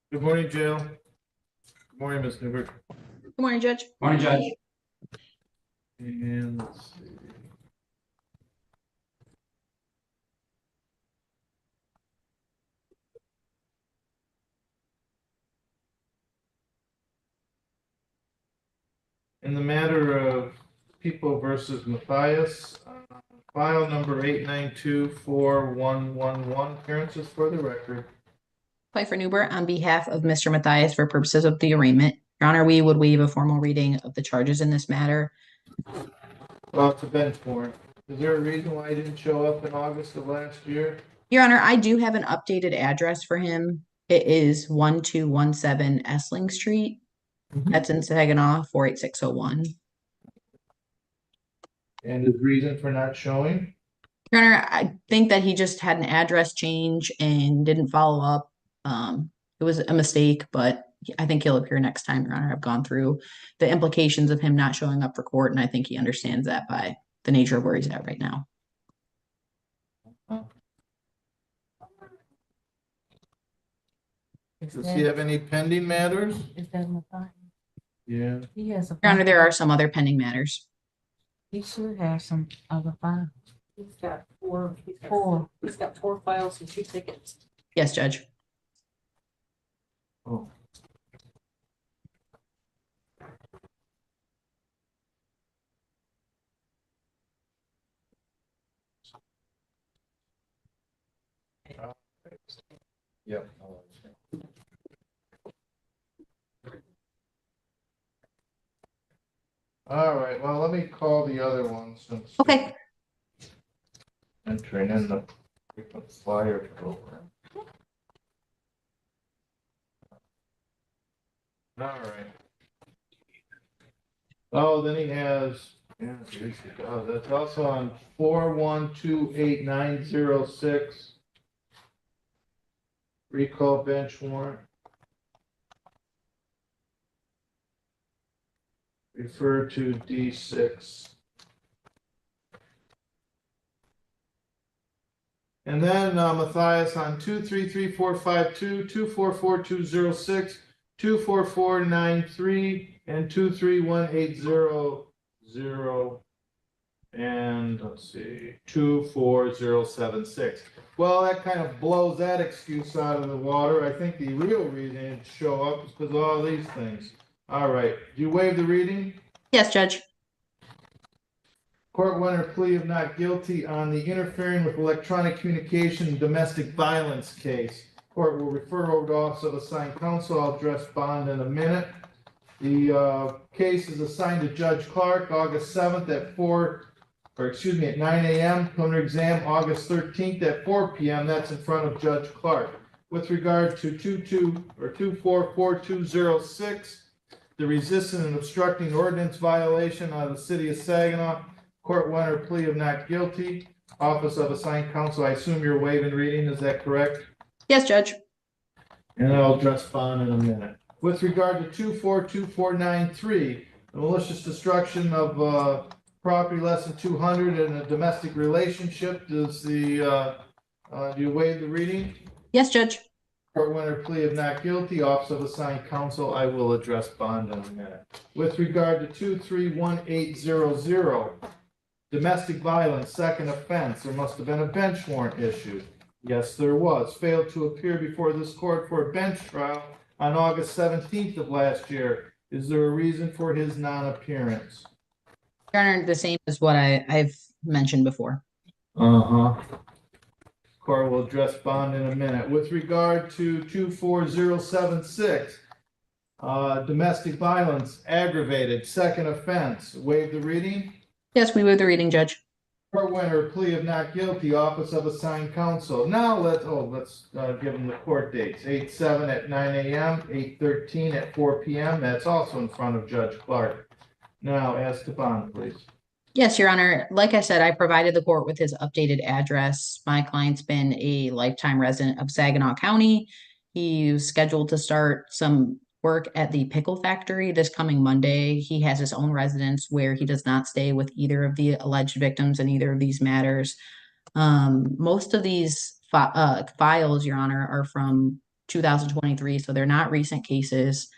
Good morning, Jill. Good morning, Ms. Newberg. Good morning, Judge. Morning, Judge. And let's see. In the matter of People versus Matthias, file number 8924111, appearances for the record. Pfeiffer Newbert on behalf of Mr. Matthias for purposes of the arraignment. Your Honor, we would waive a formal reading of the charges in this matter. Well, it's a bench warrant. Is there a reason why he didn't show up in August of last year? Your Honor, I do have an updated address for him. It is 1217 Essling Street. That's in Saginaw, 48601. And his reason for not showing? Your Honor, I think that he just had an address change and didn't follow up. It was a mistake, but I think he'll appear next time, Your Honor. I've gone through the implications of him not showing up for court, and I think he understands that by the nature of where he's at right now. Does he have any pending matters? Is that Matthias? Yeah. He has a. Your Honor, there are some other pending matters. He should have some other files. He's got four. He's got 4 files and 2 tickets. Yes, Judge. Oh. Yep. All right, well, let me call the other ones since. Okay. Entering in the frequent flyer program. All right. Oh, then he has, yeah, geez, that's also on 4128906. Recall bench warrant. Refer to D6. And then Matthias on 2334522, 2444206, 24493, and 23180, and let's see, 24076. Well, that kind of blows that excuse out of the water. I think the real reason it didn't show up is because of all these things. All right, do you waive the reading? Yes, Judge. Court will enter plea of not guilty on the interfering with electronic communication and domestic violence case. Court will refer over to Office of Assigned Counsel. I'll address bond in a minute. The case is assigned to Judge Clark August 7th at 9 a.m. Preliminary exam August 13th at 4 p.m. That's in front of Judge Clark. With regard to 2444206, the resisting and obstructing ordinance violation of the city of Saginaw, court will enter plea of not guilty. Office of Assigned Counsel, I assume you're waiving reading, is that correct? Yes, Judge. And I'll address bond in a minute. With regard to 2424493, the malicious destruction of property less than 200 in a domestic relationship, do you waive the reading? Yes, Judge. Court will enter plea of not guilty. Office of Assigned Counsel, I will address bond in a minute. With regard to 23180, domestic violence, second offense, there must have been a bench warrant issued. Yes, there was. Failed to appear before this court for a bench trial on August 17th of last year. Is there a reason for his non-appearance? Your Honor, the same as what I've mentioned before. Court will address bond in a minute. With regard to 24076, domestic violence, aggravated, second offense, waive the reading. Yes, we waive the reading, Judge. Court will enter plea of not guilty. Office of Assigned Counsel. Now let's give them the court dates. 8/7 at 9 a.m., 8/13 at 4 p.m. That's also in front of Judge Clark. Now, as to bond, please. Yes, Your Honor. Like I said, I provided the court with his updated address. My client's been a lifetime resident of Saginaw County. He's scheduled to start some work at the pickle factory this coming Monday. He has his own residence where he does not stay with either of the alleged victims in either of these matters. Most of these files, Your Honor, are from 2023, so they're not recent cases.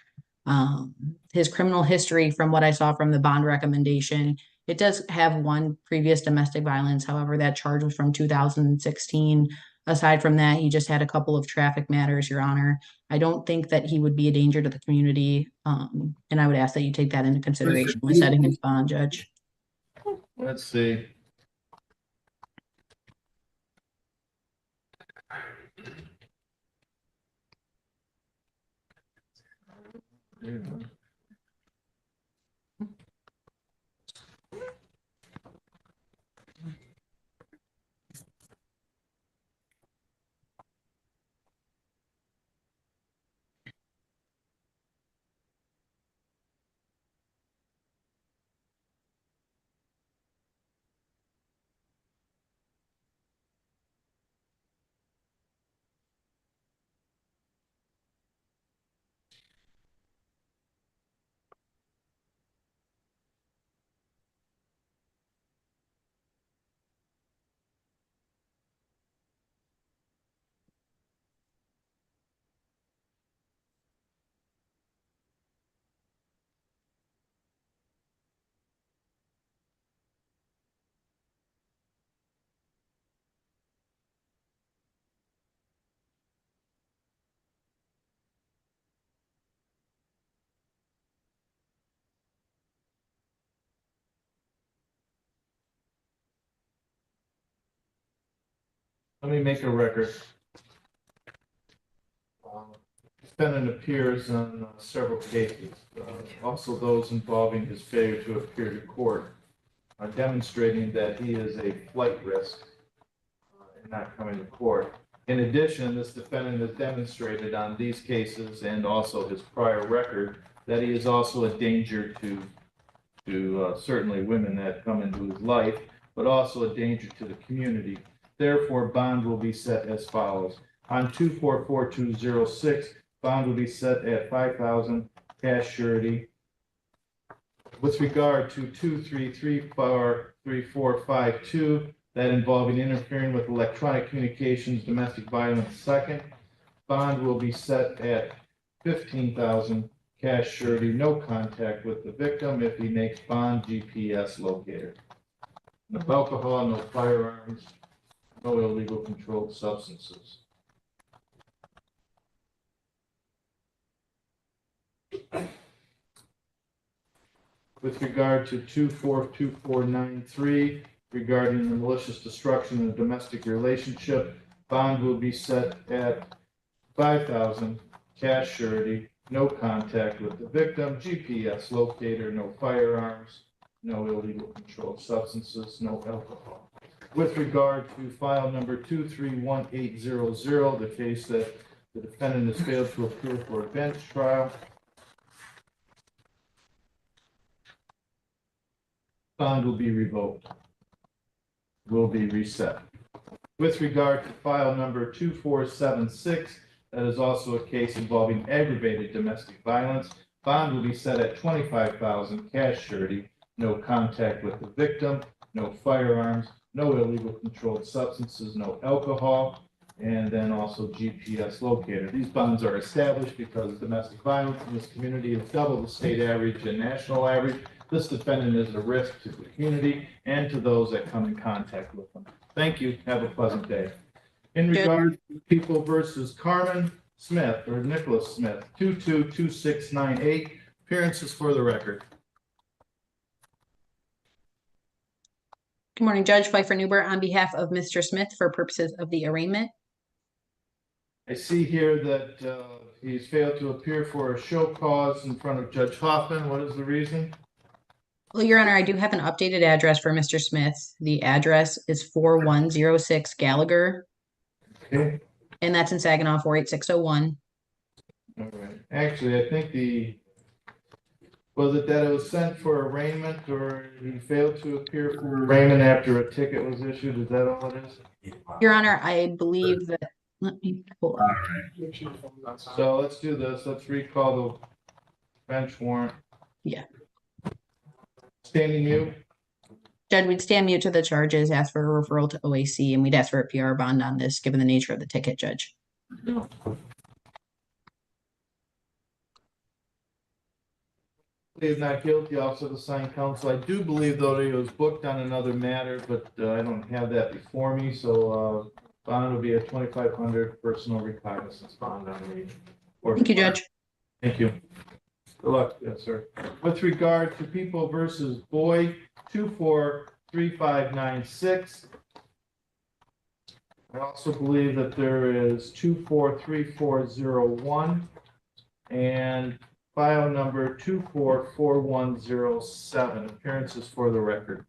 His criminal history, from what I saw from the bond recommendation, it does have one previous domestic violence. However, that charge was from 2016. Aside from that, he just had a couple of traffic matters, Your Honor. I don't think that he would be a danger to the community. And I would ask that you take that into consideration when setting his bond, Judge. Let's see. Let me make a record. Defendant appears on several cases, also those involving his failure to appear to court, demonstrating that he is a flight risk in not coming to court. In addition, this defendant has demonstrated on these cases and also his prior record that he is also a danger to certainly women that come into his life, but also a danger to the community. Therefore, bond will be set as follows. On 244206, bond will be set at 5,000 cash surety. With regard to 23343452, that involving interfering with electronic communications, domestic violence second, bond will be set at 15,000 cash surety, no contact with the victim if he makes bond GPS locator. No alcohol, no firearms, no illegal controlled substances. With regard to 242493, regarding the malicious destruction of a domestic relationship, bond will be set at 5,000 cash surety, no contact with the victim, GPS locator, no firearms, no illegal controlled substances, no alcohol. With regard to file number 231800, the case that the defendant has failed to appear for a bench trial, bond will be revoked, will be reset. With regard to file number 2476, that is also a case involving aggravated domestic violence, bond will be set at 25,000 cash surety, no contact with the victim, no firearms, no illegal controlled substances, no alcohol, and then also GPS locator. These bonds are established because domestic violence in this community is double the state average and national average. This defendant is a risk to the community and to those that come in contact with them. Thank you. Have a pleasant day. In regard to People versus Carmen Smith or Nicholas Smith, 222698, appearances for the record. Good morning, Judge Pfeiffer Newbert on behalf of Mr. Smith for purposes of the arraignment. I see here that he's failed to appear for a show cause in front of Judge Hoffman. What is the reason? Well, Your Honor, I do have an updated address for Mr. Smith. The address is 4106 Gallagher, Okay. and that's in Saginaw 48601. All right. Actually, I think was it that it was sent for arraignment or he failed to appear for arraignment after a ticket was issued? Is that all it is? Your Honor, I believe that, let me pull up. So let's do this. Let's recall the bench warrant. Yeah. Standing mute. Judge, we'd stand mute to the charges, ask for a referral to OAC, and we'd ask for a PR bond on this, given the nature of the ticket, Judge. Plea of not guilty, officer of assigned counsel. I do believe though that he was booked on another matter, but I don't have that before me, so bond will be a 2,500 personal recognizance bond on the. Thank you, Judge. Thank you. Good luck, yes, sir. With regard to People versus Boyd, 243596. I also believe that there is 243401 and file number 244107. Appearances for the record.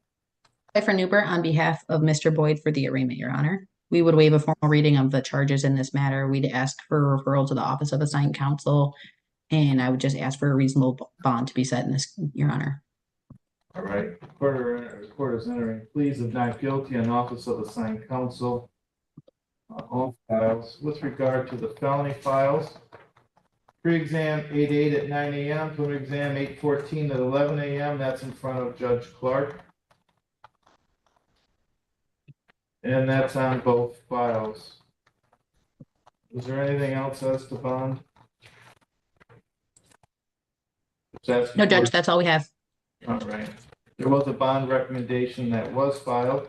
Pfeiffer Newbert on behalf of Mr. Boyd for the arraignment, Your Honor. We would waive a formal reading of the charges in this matter. We'd ask for a referral to the Office of Assigned Counsel, and I would just ask for a reasonable bond to be set in this, Your Honor. All right. Court is entering pleas of not guilty on Office of Assigned Counsel. All files. With regard to the felony files, pre-exam 8/8 at 9 a.m., preliminary exam 8/14 at 11 a.m. That's in front of Judge Clark. And that's on both files. Is there anything else as to bond? No, Judge, that's all we have. All right. There was a bond recommendation that was filed.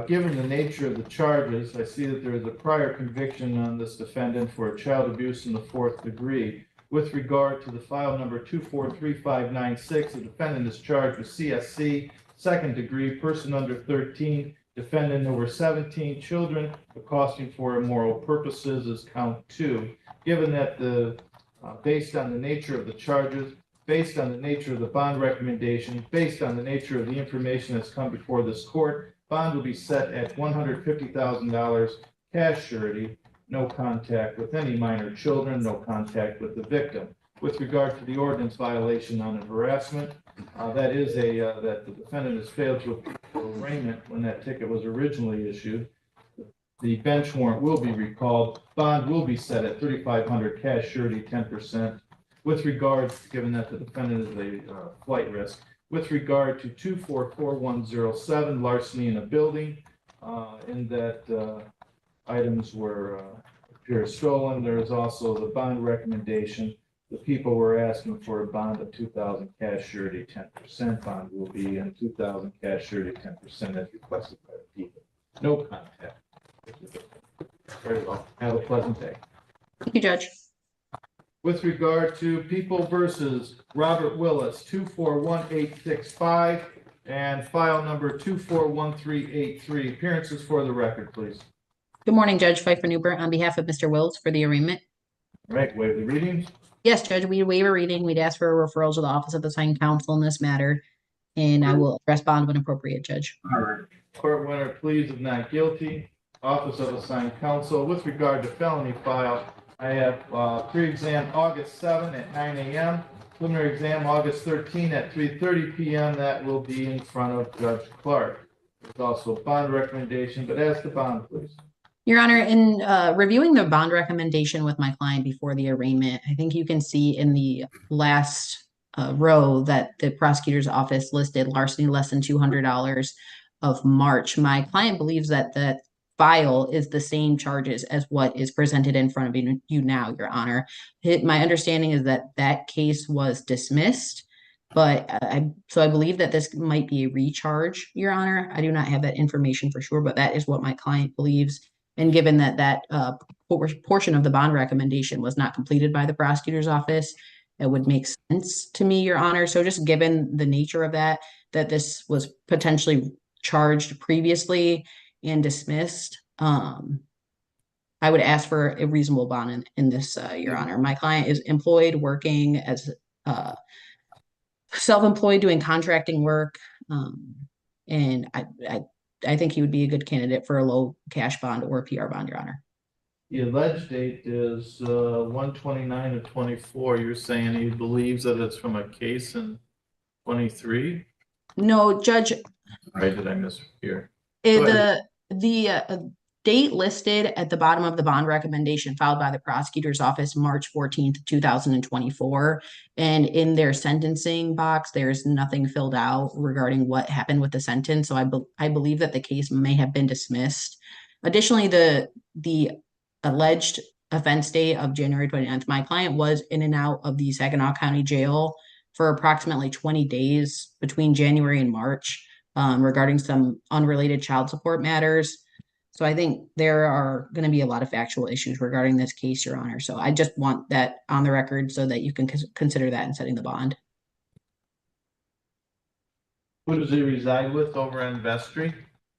Given the nature of the charges, I see that there is a prior conviction on this defendant for child abuse in the 4th degree. With regard to the file number 243596, the defendant is charged with CSC, 2nd degree, person under 13, defendant over 17, children, accosting for immoral purposes is count 2. Given that based on the nature of the charges, based on the nature of the bond recommendation, based on the nature of the information that's come before this court, bond will be set at $150,000 cash surety, no contact with any minor children, no contact with the victim. With regard to the ordinance violation on harassment, that is that the defendant has failed to appeal arraignment when that ticket was originally issued. The bench warrant will be recalled. Bond will be set at $3,500 cash surety, 10%. With regard, given that the defendant is a flight risk, with regard to 244107, larceny in a building, in that items were appear stolen. There is also the bond recommendation. The people were asking for a bond of $2,000 cash surety, 10%. Bond will be in $2,000 cash surety, 10% as requested by the people. No contact. Very well. Have a pleasant day. Thank you, Judge. With regard to People versus Robert Willis, 241865 and file number 241383. Appearances for the record, please. Good morning, Judge Pfeiffer Newbert on behalf of Mr. Wills for the arraignment. All right, waive the readings. Yes, Judge, we waive a reading. We'd ask for a referral to the Office of Assigned Counsel in this matter, and I will address bond when appropriate, Judge. All right. Court winner pleas of not guilty. Office of Assigned Counsel. With regard to felony file, I have pre-exam August 7 at 9 a.m. Preliminary exam August 13 at 3:30 p.m. That will be in front of Judge Clark. There's also a bond recommendation, but as to bond, please. Your Honor, in reviewing the bond recommendation with my client before the arraignment, I think you can see in the last row that the prosecutor's office listed larceny less than $200 of March. My client believes that the file is the same charges as what is presented in front of you now, Your Honor. My understanding is that that case was dismissed, but I believe that this might be a recharge, Your Honor. I do not have that information for sure, but that is what my client believes. And given that that portion of the bond recommendation was not completed by the prosecutor's office, it would make sense to me, Your Honor. So just given the nature of that this was potentially charged previously and dismissed, I would ask for a reasonable bond in this, Your Honor. My client is employed, working as self-employed, doing contracting work, and I think he would be a good candidate for a low cash bond or a PR bond, Your Honor. The alleged date is 1/29 of 24. You're saying he believes that it's from a case in 23? No, Judge. Right, did I mishear? The date listed at the bottom of the bond recommendation filed by the prosecutor's office, March 14th, 2024. And in their sentencing box, there's nothing filled out regarding what happened with the sentence. So I believe that the case may have been dismissed. Additionally, the alleged offense date of January 29th, my client was in and out of the Saginaw County Jail for approximately 20 days between January and March regarding some unrelated child support matters. So I think there are going to be a lot of factual issues regarding this case, Your Honor. So I just want that on the record so that you can consider that in setting the bond. Who does he reside with over on Vestry?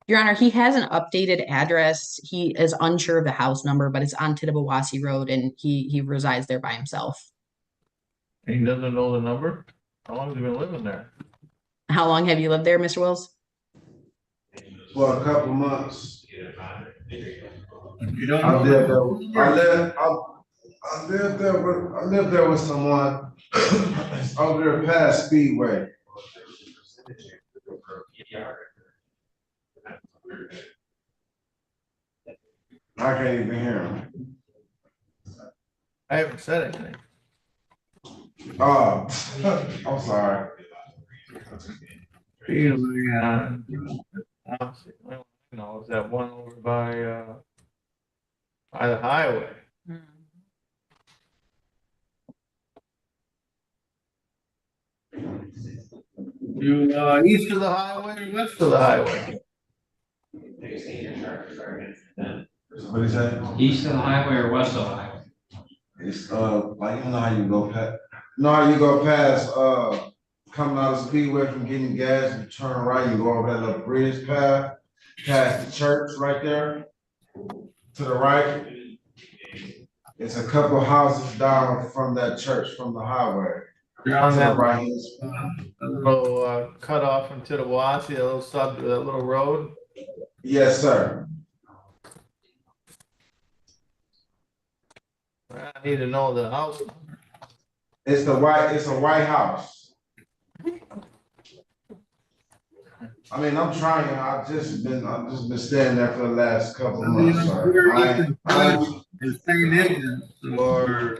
Your Honor, he has an updated address. He is unsure of the house number, but it's on Tittabawassee Road and he resides there by himself. And he doesn't know the number? How long has he been living there? How long have you lived there, Mr. Wills? For a couple months. You don't I know lived that? there. I lived there with someone over there past Speedway. I can't even hear him. I haven't said anything. Oh, I'm sorry. No, is that one over by the highway? You, east of the highway or west of the highway? What is that? East of the highway or west of the highway? It's like you know how you go past. Coming out of Speedway from getting gas, you turn right, you go over that little bridge path, past the church right there. To the right. It's a couple houses down from that church from the highway. You're on that right. little cut off from Tittawassee, that little road. Yes, sir. I need to know the house. It's a white house. I mean, I'm trying, I've just been staying there for the last couple of months, sir. The same agent or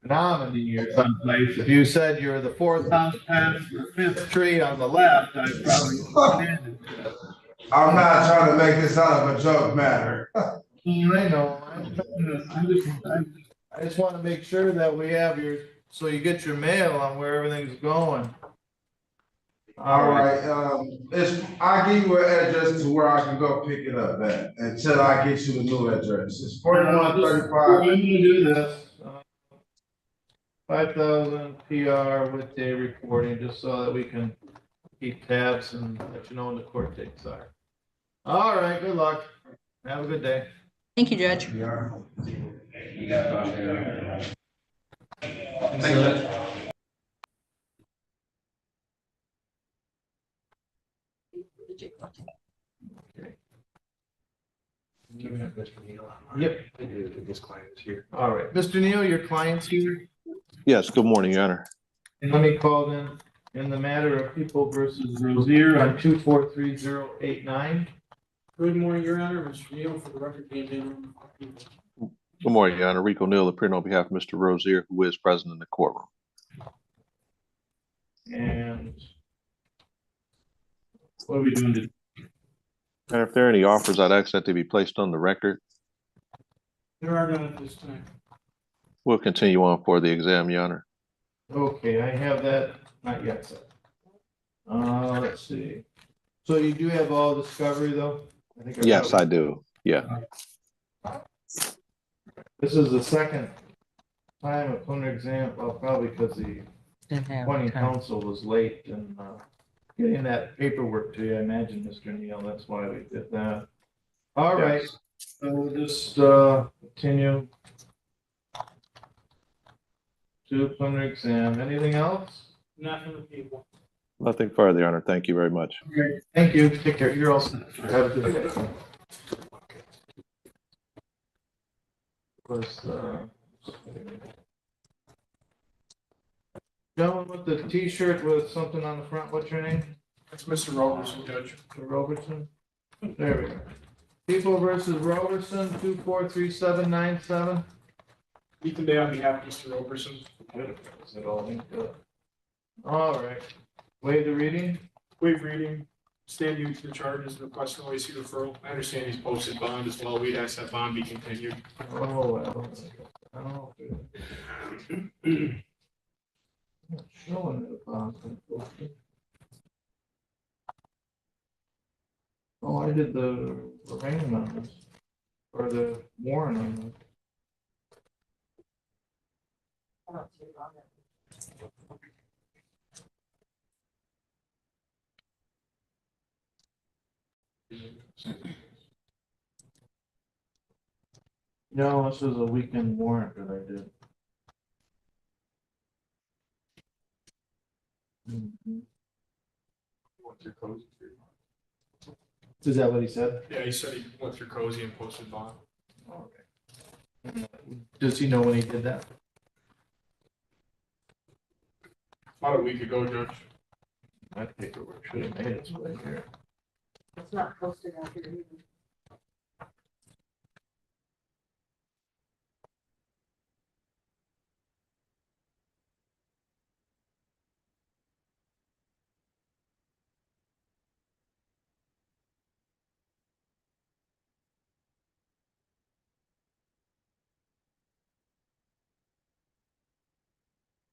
nominee or someplace. If you said you're the fourth house past the fifth tree on the left, I'd probably understand it. I'm not trying to make this out of a joke matter. I know. I just want to make sure that we have so you get your mail on where everything's going. All right, I'll give you an address to where I can go pick it up at until I get you the new address. It's 4135. We're gonna do this. 5,000 PR with day reporting, just so that we can keep tabs and let you know when the court dates are. All right, good luck. Have a good day. Thank you, Judge. Thanks, Judge. Yep. His client is here. All right, Mr. Neal, your client's here. Yes, good morning, Your Honor. Let me call in the matter of People versus Rozier on 243-089. Good morning, Your Honor. Mr. Neal, for the record, being in. Good morning, Your Honor. Rico Neal, appearing on behalf of Mr. Rozier, who is present in the courtroom. And what are we doing today? And if there are any offers, I'd ask that they be placed on the record. There are none at this time. We'll continue on for the exam, Your Honor. Okay, I have that, not yet, sir. Let's see. So you do have all discovery though? Yes, I do. Yeah. This is the second time a preliminary exam, well, probably because the Didn't have appointing time. counsel was late in getting that paperwork to you, I imagine, Mr. Neal, that's why we did that. All right, Yes. so we'll just continue to preliminary exam. Anything else? Not from the people. Nothing further, Your Honor. Thank you very much. Okay, thank you. Take care. You're all set. Have a good day. Was, gentleman with the T-shirt with something on the front, what's your name? That's Mr. Robertson, Judge. Mr. Robertson? There we go. People versus Robertson, 243-797. Ethan Day on behalf of Mr. Robertson. Is it all linked up? All right. Waive the reading? Waive reading. Stand due to the charges, request an OAC referral. I understand he's posted bond as well. We'd ask that bond be continued. Oh, well. Oh, Not showing the bond's been posted. Oh, I did the Lorraine on this, or the Warren on this. I don't see it on there. No, this was a weekend warrant that I did. Went through Cozy. Is that what he said? Yeah, he said he went through Cozy and posted bond. Okay. Does he know when he did that? About a week ago, Judge. That paperwork should have made its way here. It's not posted out here either.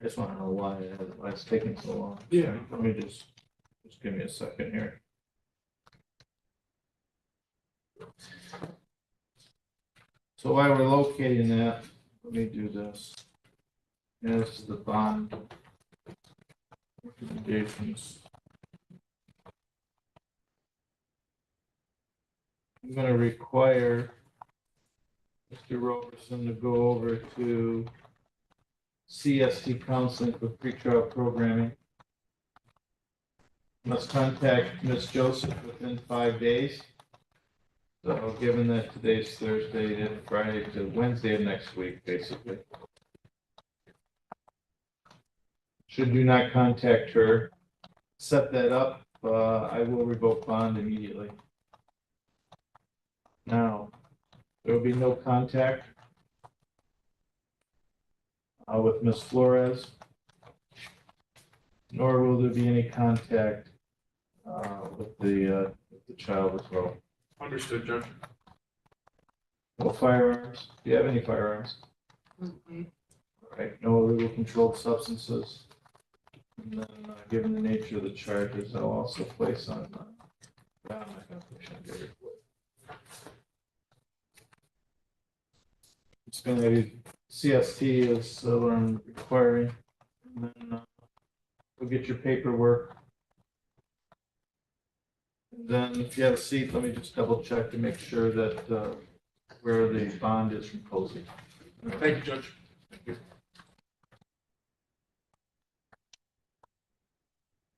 I just want to know why it's taking so long. Yeah. Let me just give me a second here. So while we're locating that, let me do this. Yeah, this is the bond recommendations. I'm gonna require Mr. Roberson to go over to CST Counseling for pretrial programming. Must contact Ms. Joseph within 5 days. So given that today's Thursday, then Friday to Wednesday of next week, basically. Should you not contact her, set that up, I will revoke bond immediately. Now, there will be no contact with Ms. Flores, nor will there be any contact with the child as well. Understood, Judge. No firearms. Do you have any firearms? All right, no illegal controlled substances. And then, given the nature of the charges, I'll also place on. I'm not gonna push on your report. It's gonna be CST is what I'm requiring. And then we'll get your paperwork. And then if you have a seat, let me just double check to make sure that where the bond is from Cozy. Thank you, Judge.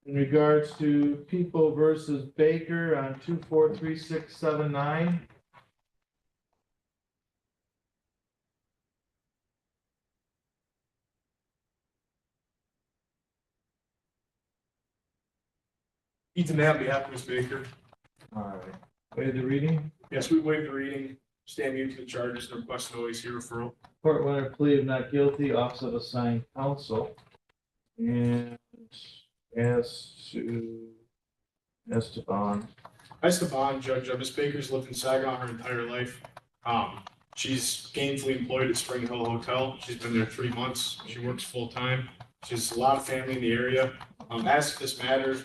In regards to People versus Baker on 243679. Ethan Knapp, on behalf of Ms. Baker. All right, waive the reading. Yes, we waive the reading, stand mute to the charges, and request an OAC referral. Court winner plea of not guilty, office of assigned counsel. And as to bond. As the bond, Judge, Ms. Baker's lived in Saginaw her entire life. She's gainfully employed at Spring Hill Hotel. She's been there 3 months. She works full-time. She has a lot of family in the area. As to this matter,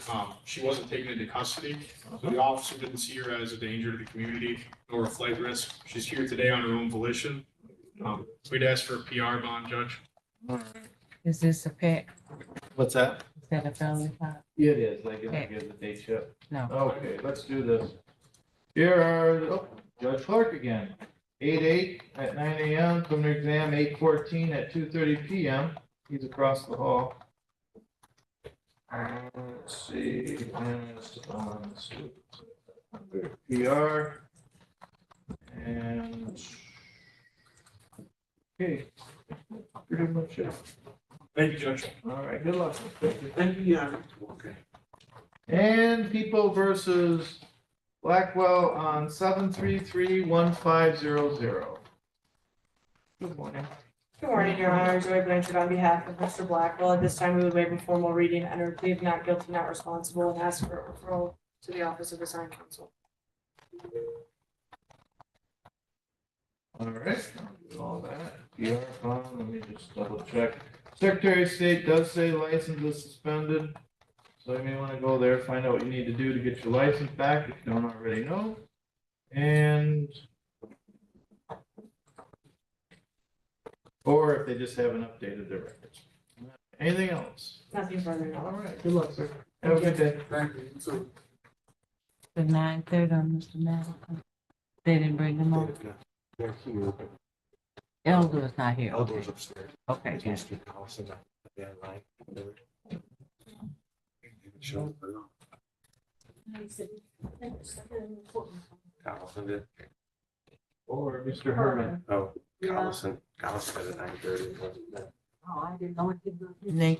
she wasn't taken into custody. So the officer didn't see her as a danger to the community or a flight risk. She's here today on her own volition. We'd ask for a PR bond, Judge. Is this a pet? What's that? Is that a felony file? Yeah, it is. I can Okay. give the date yet. No. Okay, let's do this. Here are, Judge Clark again. 8/8 at 9 AM, preliminary exam, 8/14 at 2:30 PM. He's across the hall. Let's see, and it's on under PR. And okay, pretty much it. Thank you, Judge. All right, good luck. Thank you. Thank you, yeah. Okay. And People versus Blackwell on 7331500. Good morning. Good morning, Your Honor. Joy Blanchard on behalf of Mr. Blackwell. At this time, we would waive a formal reading, enter a plea of not guilty, not responsible, and ask for a referral to the Office of Assigned Counsel. All right, I'll do all that. PR bond, let me just double check. Secretary of State does say license is suspended. So you may want to go there, find out what you need to do to get your license back if you don't already know. And or if they just haven't updated their records. Anything else? Nothing further, All no. right, good luck, sir. Have a good day. The 9:30 on Mr. Madison. They didn't bring them on. They're here, but Elder is not here. Elder's upstairs. Okay, yeah. Used to be house and that line. Show Allison did. Or Mr. Herman. Oh, Allison at 9:30. Oh, I didn't know it did. Nate